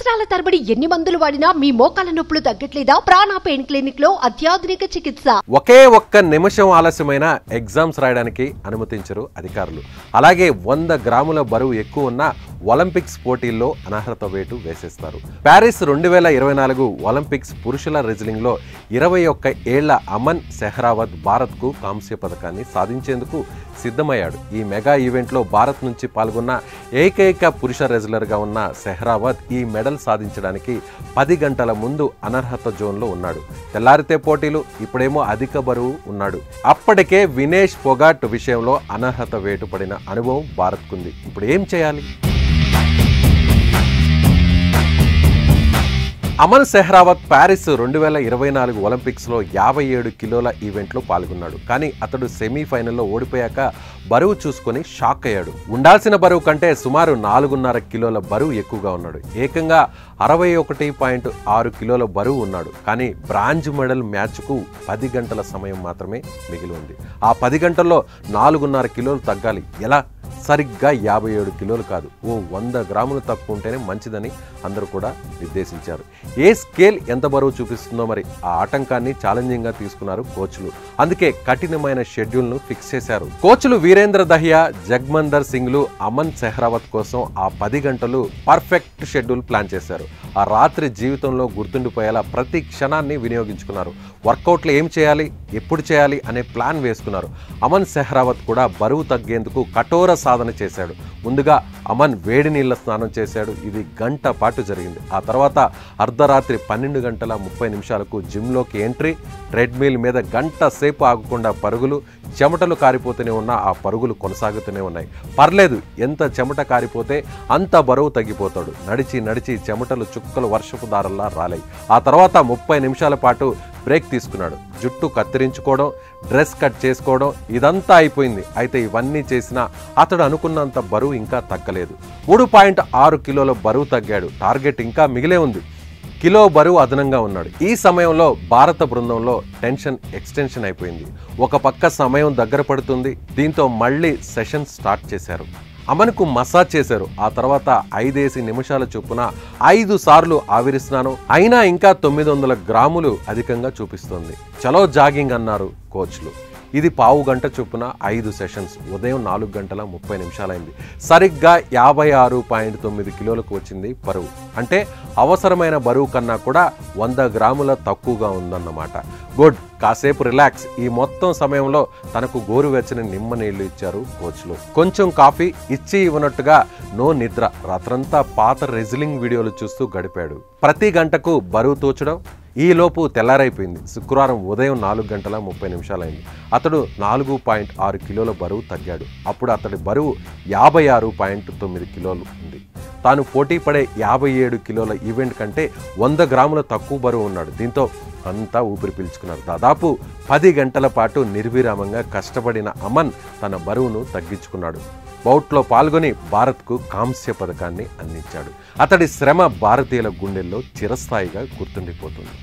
సంవత్సరాల తరబడి ఎన్ని మందులు వాడినా మీ మోకాల నొప్పులు తగ్గట్లేదా? ప్రాణ పెయిన్ క్లినిక్ లో అత్యాధునిక చికిత్స. ఒకే ఒక్క నిమిషం ఆలస్యమైన ఎగ్జామ్స్ రాయడానికి అనుమతించరు అధికారులు. అలాగే 100 గ్రాముల బరువు ఎక్కువ ఉన్న ఒలింపిక్స్ పోటీల్లో అనర్హత వేటు వేసేస్తారు. ప్యారిస్ 2024 ఒలింపిక్స్ పురుషుల రెజ్లింగ్ లో 21 ఏళ్ల అమన్ సెహ్రావత్ భారత్ కు కాంస్య పథకాన్ని సాధించేందుకు సిద్ధమయ్యాడు. ఈ మెగా ఈవెంట్ లో భారత్ నుంచి పాల్గొన్న ఏకైక పురుష రెజ్లర్ గా ఉన్న సెహ్రావత్ ఈ మెడల్ సాధించడానికి 10 గంటల ముందు అనర్హత జోన్ లో ఉన్నాడు. తెల్లారితే పోటీలు, ఇప్పుడేమో అధిక బరువు ఉన్నాడు. అప్పటికే వినేష్ ఫోగాట్ విషయంలో అనర్హత వేటు పడిన అనుభవం భారత్ కుంది. ఇప్పుడు ఏం చేయాలి? అమన్ సెహ్రావత్ ప్యారిస్ 2024 ఒలింపిక్స్ లో 57 కిలోల ఈవెంట్లో పాల్గొన్నాడు. కానీ అతడు సెమీఫైనల్లో ఓడిపోయాక బరువు చూసుకొని షాక్ అయ్యాడు. ఉండాల్సిన బరువు కంటే సుమారు 4.5 కిలోల బరువు ఎక్కువగా ఉన్నాడు. ఏకంగా 61.6 కిలోల బరువు ఉన్నాడు. కానీ బ్రాంజ్ మెడల్ మ్యాచ్కు 10 గంటల సమయం మాత్రమే మిగిలి ఉంది. ఆ 10 గంటల్లో 4.5 కిలోలు తగ్గాలి. ఎలా? సరిగ్గా 57 కిలోలు కాదు, 100 గ్రాములు తక్కువ ఉంటేనే మంచిదని అందరూ కూడా నిర్దేశించారు. ఏ స్కేల్ ఎంత బరువు చూపిస్తుందో మరి ఆ ఆటంకాన్ని ఛాలెంజింగ్ గా తీసుకున్నారు కోచ్లు. అందుకే కఠినమైన షెడ్యూల్ ను ఫిక్స్ చేశారు. కోచ్లు వీరేంద్ర దహియా, జగ్మందర్ సింగ్లు అమన్ సెహ్రావత్ కోసం ఆ 10 గంటలు పర్ఫెక్ట్ షెడ్యూల్ ప్లాన్ చేశారు. ఆ రాత్రి జీవితంలో గుర్తుండిపోయేలా ప్రతి క్షణాన్ని వినియోగించుకున్నారు. వర్కౌట్లు ఏం చేయాలి, ఎప్పుడు చేయాలి అనే ప్లాన్ వేసుకున్నారు. అమన్ సెహ్రావత్ కూడా బరువు తగ్గేందుకు కఠోర సాధన చేశాడు. ముందుగా అమన్ వేడి నీళ్ల స్నానం చేశాడు. ఇది గంట పాటు జరిగింది. ఆ తర్వాత అర్ధరాత్రి 12:30 జిమ్లోకి ఎంట్రీ, ట్రెడ్మిల్ మీద గంట సేపు ఆగకుండా పరుగులు. చెమటలు కారిపోతూనే ఉన్న ఆ పరుగులు కొనసాగుతూనే ఉన్నాయి. పర్లేదు, ఎంత చెమట కారిపోతే అంత బరువు తగ్గిపోతాడు. నడిచి నడిచి చెమటలు చుక్కలు వర్షపు దారల్లా రాలాయి. ఆ తర్వాత 30 నిమిషాల పాటు బ్రేక్ తీసుకున్నాడు. జుట్టు కత్తిరించుకోవడం, డ్రెస్ కట్ చేసుకోవడం ఇదంతా అయిపోయింది. అయితే ఇవన్నీ చేసినా అతడు అనుకున్నంత బరువు ఇంకా తగ్గలేదు. 3.6 కిలోల బరువు తగ్గాడు. టార్గెట్ ఇంకా మిగిలే ఉంది. కిలో బరువు అదనంగా ఉన్నాడు. ఈ సమయంలో భారత బృందంలో టెన్షన్ ఎక్స్టెన్షన్ అయిపోయింది. ఒక పక్క సమయం దగ్గర పడుతుంది. దీంతో మళ్ళీ సెషన్ స్టార్ట్ చేశారు. అమన్కు మసాజ్ చేశారు. ఆ తర్వాత 5 నిమిషాల చొప్పున 5 సార్లు ఆవిరి స్నానం. అయినా ఇంకా 900 గ్రాములు అధికంగా చూపిస్తోంది. చలో జాగింగ్ అన్నారు కోచ్లు. ఇది పావు గంట చొప్పున 5 సెషన్స్. ఉదయం 4:30 అయింది. సరిగ్గా 56.9 కిలోలకు వచ్చింది బరువు. అంటే అవసరమైన బరువు కన్నా కూడా 100 గ్రాముల తక్కువగా ఉందన్నమాట. గుడ్, కాసేపు రిలాక్స్. ఈ మొత్తం సమయంలో తనకు గోరువెచ్చని నిమ్మ నీళ్లు ఇచ్చారు కోచ్లు. కొంచెం కాఫీ ఇచ్చి ఇవ్వనట్టుగా నో నిద్ర. రాత్రంతా పాత రెజ్లింగ్ వీడియోలు చూస్తూ గడిపాడు. ప్రతి గంటకు బరువు తూచడం. ఈలోపు తెల్లారైపోయింది. శుక్రవారం ఉదయం 4:30 అయింది. అతడు 4.6 కిలోల బరువు తగ్గాడు. అప్పుడు అతడి బరువు 56.9 కిలోలు ఉంది. తాను పోటీ పడే 57 కిలోల ఈవెంట్ కంటే 100 గ్రాముల తక్కువ బరువు ఉన్నాడు. దీంతో అంతా ఊపిరి పీల్చుకున్నారు. దాదాపు 10 గంటల పాటు నిర్విరామంగా కష్టపడిన అమన్ తన బరువును తగ్గించుకున్నాడు. బౌట్లో పాల్గొని భారత్కు కాంస్య పథకాన్ని అందించాడు. అతడి శ్రమ భారతీయుల గుండెల్లో చిరస్థాయిగా గుర్తుండిపోతుంది.